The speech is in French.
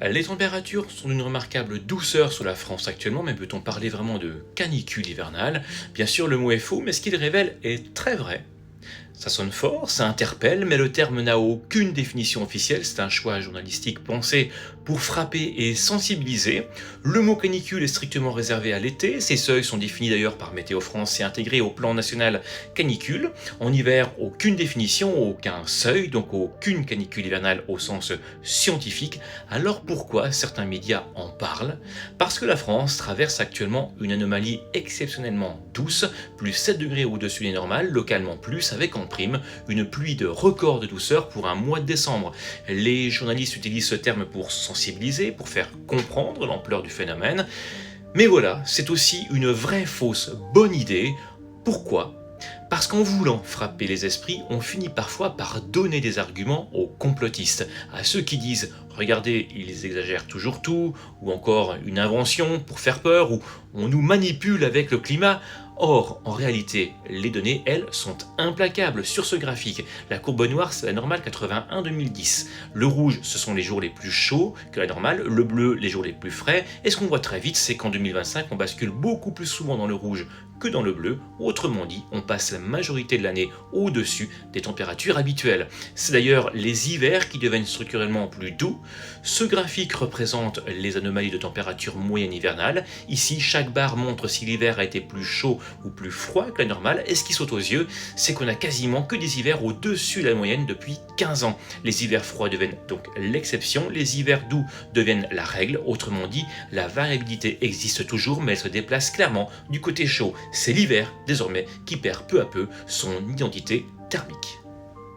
Les températures sont d'une remarquable douceur sur la France actuellement, mais peut-on parler vraiment de canicule hivernale? Bien sûr, le mot est faux, mais ce qu'il révèle est très vrai. Ça sonne fort, ça interpelle, mais le terme n'a aucune définition officielle, c'est un choix journalistique pensé pour frapper et sensibiliser. Le mot canicule est strictement réservé à l'été, ces seuils sont définis d'ailleurs par Météo France et intégrés au plan national canicule. En hiver, aucune définition, aucun seuil, donc aucune canicule hivernale au sens scientifique. Alors pourquoi certains médias en parlent? Parce que la France traverse actuellement une anomalie exceptionnellement douce, plus 7 degrés au-dessus des normales, localement plus, avec en prime une pluie de record de douceur pour un mois de décembre. Les journalistes utilisent ce terme pour sensibiliser, pour faire comprendre l'ampleur du phénomène. Mais voilà, c'est aussi une vraie fausse bonne idée. Pourquoi? Parce qu'en voulant frapper les esprits, on finit parfois par donner des arguments aux complotistes, à ceux qui disent «Regardez, ils exagèrent toujours tout», ou encore «Une invention pour faire peur», ou «On nous manipule avec le climat». Or, en réalité, les données, elles, sont implacables sur ce graphique. La courbe noire, c'est la normale 81-2010. Le rouge, ce sont les jours les plus chauds que la normale, le bleu, les jours les plus frais. Et ce qu'on voit très vite, c'est qu'en 2025, on bascule beaucoup plus souvent dans le rouge que dans le bleu. Autrement dit, on passe la majorité de l'année au-dessus des températures habituelles. C'est d'ailleurs les hivers qui deviennent structurellement plus doux. Ce graphique représente les anomalies de température moyenne hivernale. Ici, chaque barre montre si l'hiver a été plus chaud ou plus froid que la normale, et ce qui saute aux yeux, c'est qu'on a quasiment que des hivers au-dessus de la moyenne depuis 15 ans. Les hivers froids deviennent donc l'exception, les hivers doux deviennent la règle, autrement dit, la variabilité existe toujours, mais elle se déplace clairement du côté chaud. C'est l'hiver, désormais, qui perd peu à peu son identité thermique.